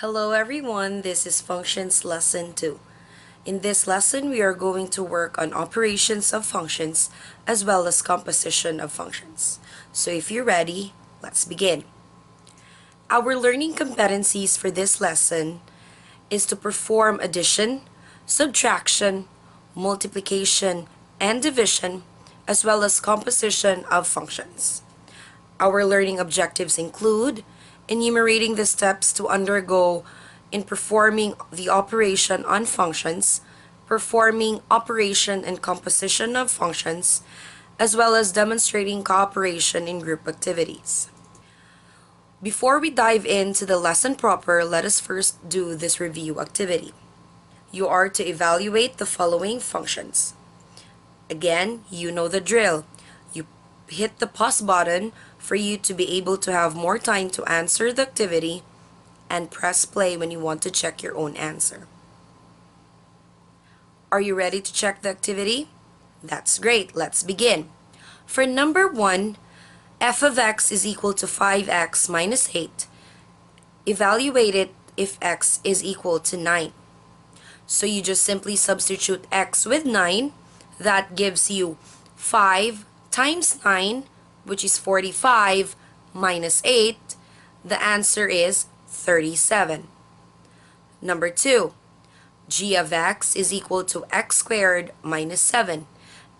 Hello everyone, this is Functions Lesson 2. In this lesson, we are going to work on operations of functions as well as composition of functions. So if you're ready, let's begin. Our learning competencies for this lesson is to perform addition, subtraction, multiplication, and division, as well as composition of functions. Our learning objectives include enumerating the steps to undergo in performing the operation on functions, performing operation and composition of functions, as well as demonstrating cooperation in group activities. Before we dive into the lesson proper, let us first do this review activity. You are to evaluate the following functions. Again, you know the drill. You hit the pause button for you to be able to have more time to answer the activity and press play when you want to check your own answer. Are you ready to check the activity? That's great. Let's begin. For number 1, f of x is equal to 5x minus 8. Evaluate it if x is equal to 9. So you just simply substitute x with 9. That gives you 5 times 9, which is 45, minus 8. The answer is 37. Number 2, g of x is equal to x squared minus 7.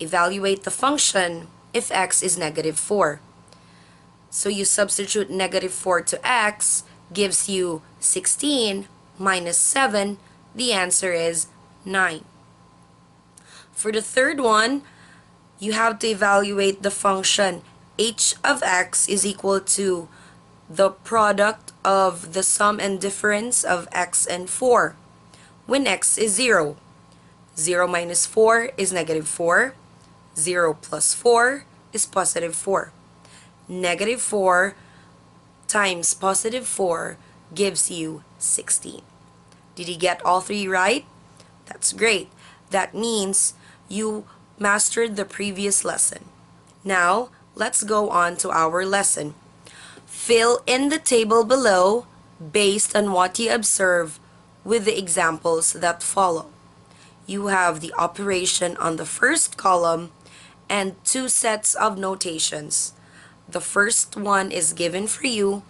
Evaluate the function if x is negative 4. So you substitute negative 4 to x, gives you 16 minus 7. The answer is 9. For the third one, you have to evaluate the function h of x is equal to the product of the sum and difference of x and 4 when x is 0. 0 minus 4 is negative 4. 0 plus 4 is positive 4. Negative 4 times positive 4 gives you 16. Did you get all three right? That's great. That means you mastered the previous lesson. Now, let's go on to our lesson. Fill in the table below based on what you observe with the examples that follow. You have the operation on the first column and 2 sets of notations. The first one is given for you,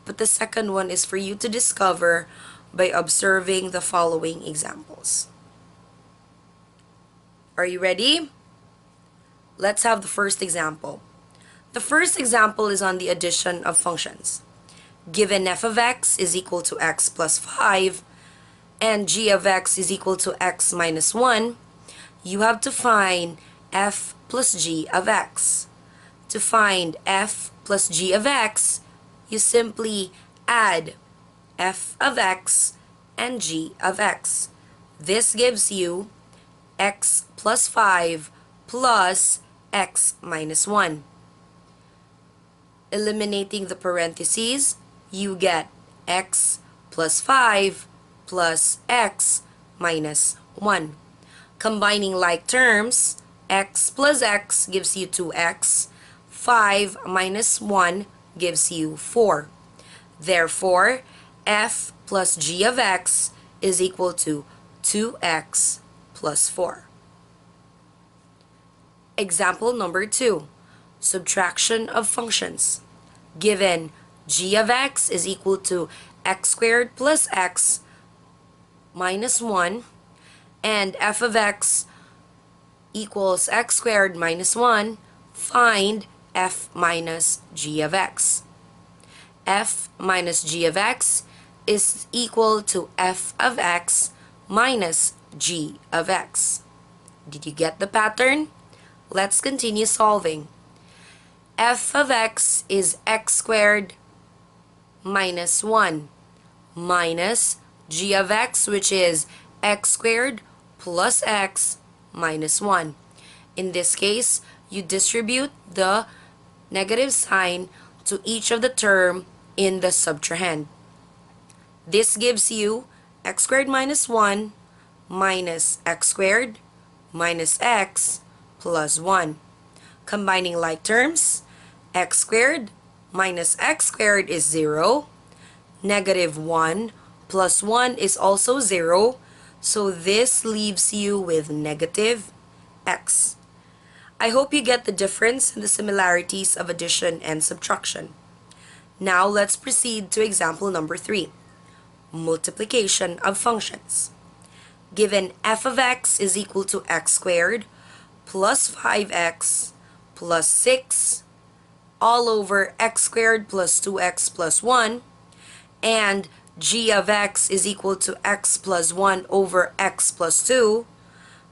but the second one is for you to discover by observing the following examples. Are you ready? Let's have the first example. The first example is on the addition of functions. Given f of x is equal to x plus 5 and g of x is equal to x minus 1, you have to find f plus g of x. To find f plus g of x, you simply add f of x and g of x. This gives you x plus 5 plus x minus 1. Eliminating the parentheses, you get x plus 5 plus x minus 1. Combining like terms, x plus x gives you 2x, 5 minus 1 gives you 4. Therefore, f plus g of x is equal to 2x plus 4. Example number 2, subtraction of functions. Given g of x is equal to x squared plus x minus 1 and f of x equals x squared minus 1, find f minus g of x. F minus g of x is equal to f of x minus g of x. Did you get the pattern? Let's continue solving. F of x is x squared minus 1 minus g of x, which is x squared plus x minus 1. In this case, you distribute the negative sign to each of the term in the subtrahend. This gives you x squared minus 1 minus x squared minus x plus 1. Combining like terms, x squared minus x squared is 0. Negative 1 plus 1 is also 0, so this leaves you with negative x. I hope you get the difference and the similarities of addition and subtraction. Now let's proceed to example number 3, multiplication of functions. Given f of x is equal to x squared plus 5x plus 6 all over x squared plus 2x plus 1, and g of x is equal to x plus 1 over x plus 2,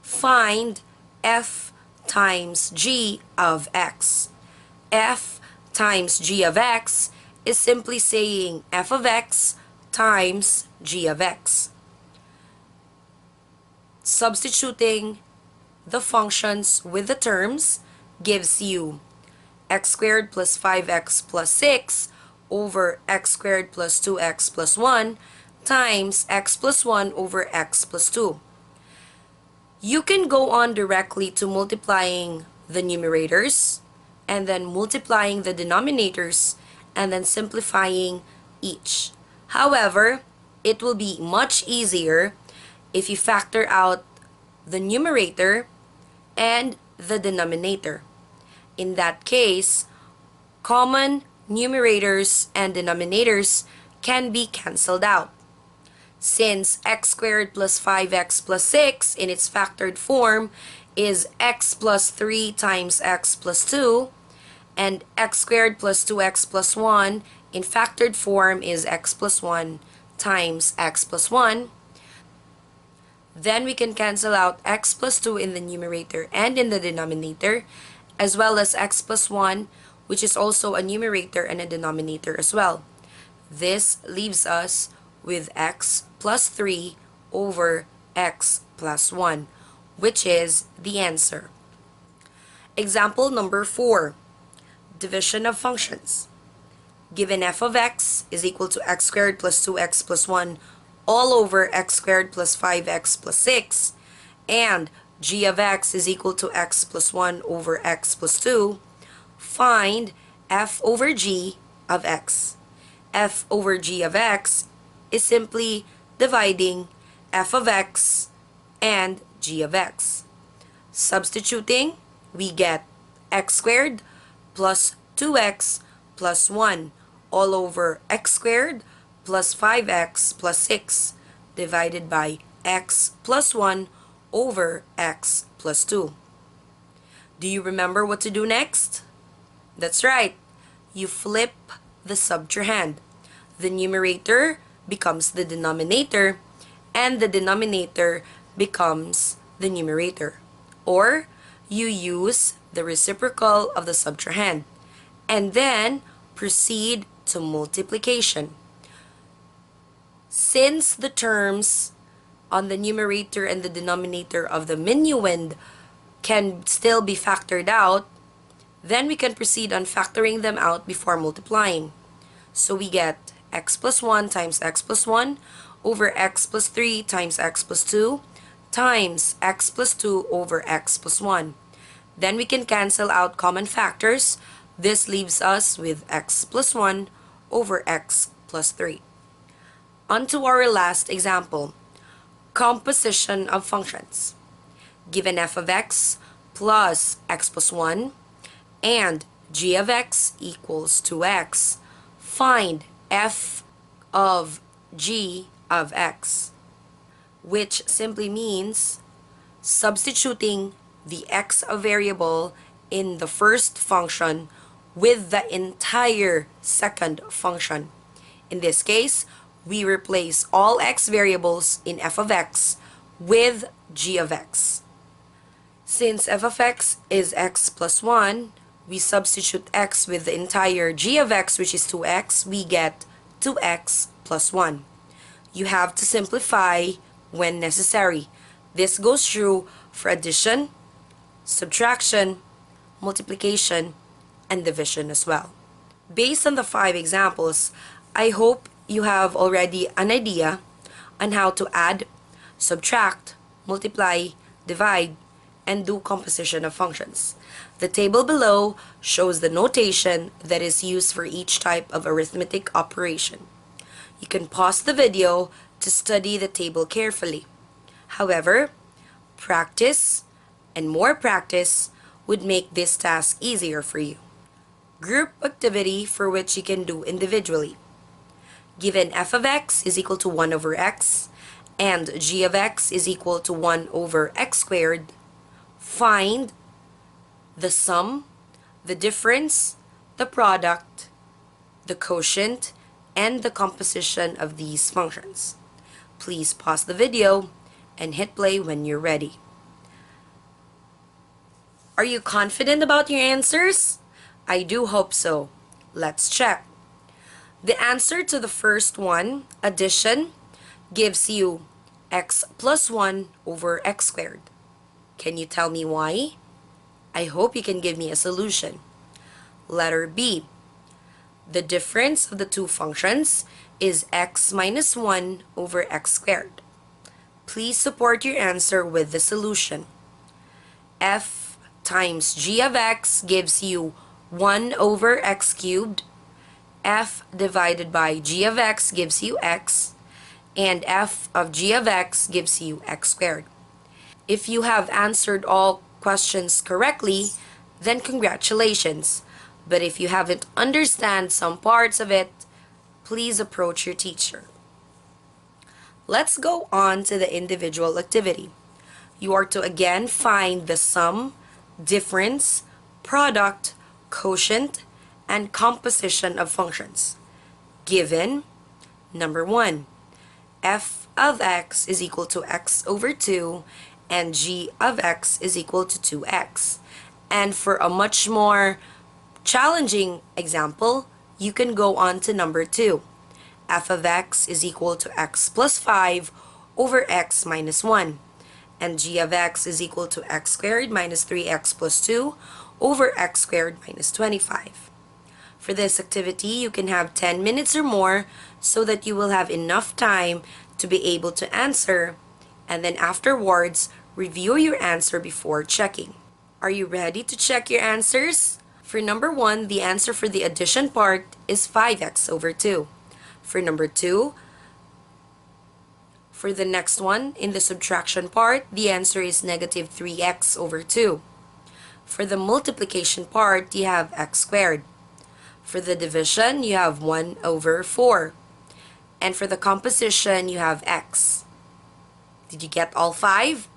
find f times g of x. F times g of x is simply saying f of x times g of x. Substituting the functions with the terms gives you x squared plus 5x plus 6 over x squared plus 2x plus 1 times x plus 1 over x plus 2. You can go on directly to multiplying the numerators and then multiplying the denominators and then simplifying each. However, it will be much easier if you factor out the numerator and the denominator. In that case, common numerators and denominators can be cancelled out. Since x squared plus 5x plus 6 in its factored form is x plus 3 times x plus 2, and x squared plus 2x plus 1 in factored form is x plus 1 times x plus 1, then we can cancel out x plus 2 in the numerator and in the denominator, as well as x plus 1, which is also a numerator and a denominator as well. This leaves us with x plus 3 over x plus 1, which is the answer. Example number 4, division of functions. Given f of x is equal to x squared plus 2x plus 1 all over x squared plus 5x plus 6, and g of x is equal to x plus 1 over x plus 2, find f over g of x. F over g of x is simply dividing f of x and g of x. Substituting, we get x squared plus 2x plus 1 all over x squared plus 5x plus 6 divided by x plus 1 over x plus 2. Do you remember what to do next? That's right. You flip the subtrahend. The numerator becomes the denominator and the denominator becomes the numerator. Or you use the reciprocal of the subtrahend and then proceed to multiplication. Since the terms on the numerator and the denominator of the minuend can still be factored out, then we can proceed on factoring them out before multiplying. So we get x plus 1 times x plus 1 over x plus 3 times x plus 2 times x plus 2 over x plus 1. Then we can cancel out common factors. This leaves us with x plus 1 over x plus 3. On to our last example, composition of functions. Given f of x plus x plus 1 and g of x equals 2x, find f of g of x, which simply means substituting the x variable in the first function with the entire second function. In this case, we replace all x variables in f of x with g of x. Since f of x is x plus 1, we substitute x with the entire g of x, which is 2x, we get 2x plus 1. You have to simplify when necessary. This goes true for addition, subtraction, multiplication, and division as well. Based on the 5 examples, I hope you have already an idea on how to add, subtract, multiply, divide, and do composition of functions. The table below shows the notation that is used for each type of arithmetic operation. You can pause the video, to study the table carefully. However, practice and more practice would make this task easier for you. Group activity for which you can do individually. Given f of x is equal to 1 over x and g of x is equal to 1 over x squared, find the sum, the difference, the product, the quotient, and the composition of these functions. Please pause the video and hit play when you're ready. Are you confident about your answers? I do hope so. Let's check. The answer to the first one, addition, gives you x plus 1 over x squared. Can you tell me why? I hope you can give me a solution. Letter B. The difference of the two functions is x minus 1 over x squared. Please support your answer with the solution. F times g of x gives you 1 over x cubed. F divided by g of x gives you x. And f of g of x gives you x squared. If you have answered all questions correctly, then congratulations. But if you haven't understand some parts of it, please approach your teacher. Let's go on to the individual activity. You are to again find the sum, difference, product, quotient, and composition of functions. Given, number 1, f of x is equal to x over 2 and g of x is equal to 2x. And for a much more challenging example, you can go on to number 2. F of x is equal to x plus 5 over x minus 1. And g of x is equal to x squared minus 3x plus 2 over x squared minus 25. For this activity, you can have 10 minutes or more so that you will have enough time to be able to answer, and then afterwards, review your answer before checking. Are you ready to check your answers? For number 1, the answer for the addition part is 5x over 2. For number 2, for the next one, in the subtraction part, the answer is negative 3x over 2. For the multiplication part, you have x squared. For the division, you have 1 over 4. And for the composition, you have x. Did you get all 5?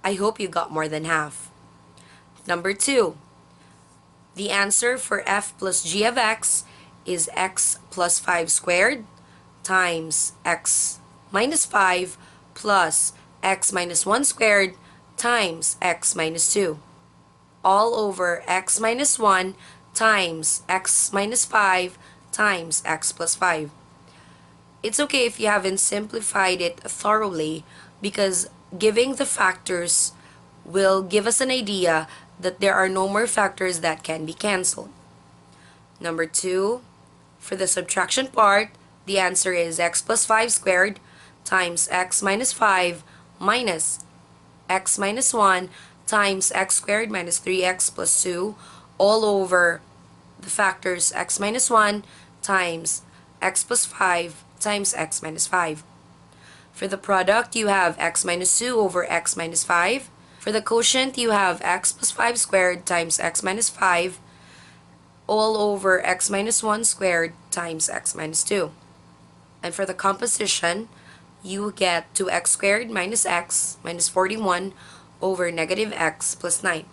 I hope you got more than half. Number 2, the answer for f plus g of x is x plus 5 squared times x minus 5 plus x minus 1 squared times x minus 2. All over x minus 1 times x minus 5 times x plus 5. It's okay if you haven't simplified it thoroughly, because giving the factors will give us an idea that there are no more factors that can be cancelled. Number 2, for the subtraction part, the answer is x plus 5 squared times x minus 5 minus x minus 1 times x squared minus 3x plus 2 all over the factors x minus 1 times x plus 5 times x minus 5. For the product, you have x minus 2 over x minus 5. For the quotient, you have x plus 5 squared times x minus 5 all over x minus 1 squared times x minus 2. And for the composition, you get 2x squared minus x minus 41 over negative x plus 9.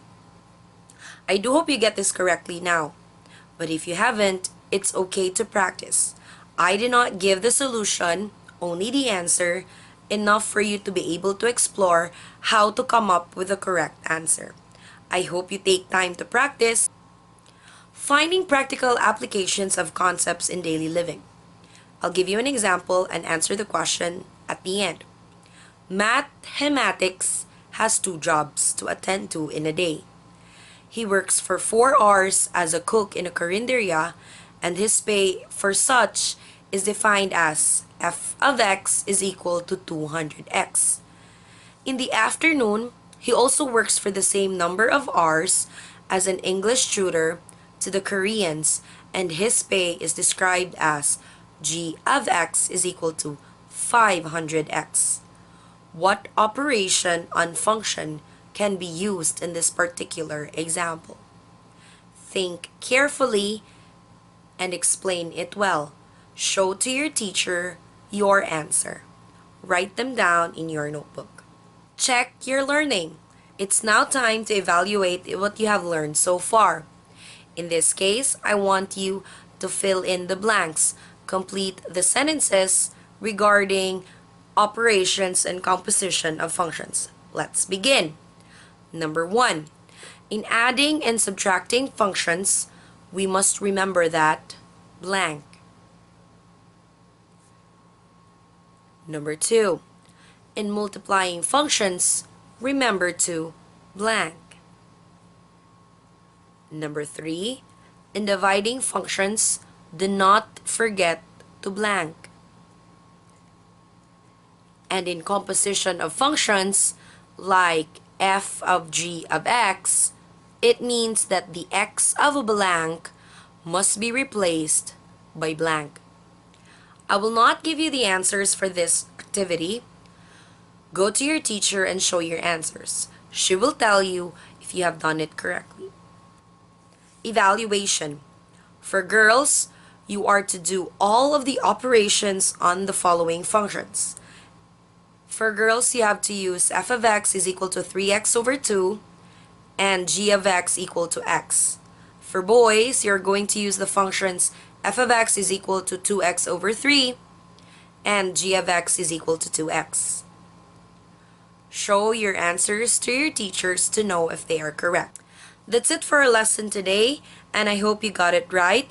I do hope you get this correctly now, but if you haven't, it's okay to practice. I did not give the solution, only the answer, enough for you to be able to explore how to come up with the correct answer. I hope you take time to practice. Finding practical applications of concepts in daily living. I'll give you an example and answer the question at the end. Mathematics has 2 jobs to attend to in a day. He works for 4 hours as a cook in a carinderia, and his pay for such is defined as f of x is equal to 200x. In the afternoon, he also works for the same number of hours as an English tutor to the Koreans, and his pay is described as g of x is equal to 500x. What operation on function can be used in this particular example? Think carefully and explain it well. Show to your teacher your answer. Write them down in your notebook. Check your learning. It's now time to evaluate what you have learned so far. In this case, I want you to fill in the blanks. Complete the sentences regarding operations and composition of functions. Let's begin. Number 1. In adding and subtracting functions, we must remember that blank. Number 2. In multiplying functions, remember to blank. Number 3. In dividing functions, do not forget to blank. And in composition of functions, like f of g of x, it means that the x of a blank must be replaced by blank. I will not give you the answers for this activity. Go to your teacher and show your answers. She will tell you if you have done it correctly. Evaluation. For girls, you are to do all of the operations on the following functions. For girls, you have to use f of x is equal to 3x over 2 and g of x equal to x. For boys, you're going to use the functions f of x is equal to 2x over 3 and g of x is equal to 2x. Show your answers to your teachers to know if they are correct. That's it for our lesson today, and I hope you got it right.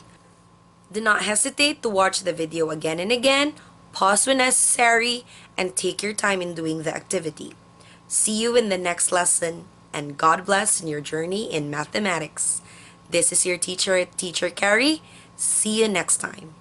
Do not hesitate to watch the video again and again, pause when necessary, and take your time in doing the activity. See you in the next lesson, and God bless in your journey in mathematics. This is your teacher, Teacher Carrie. See you next time.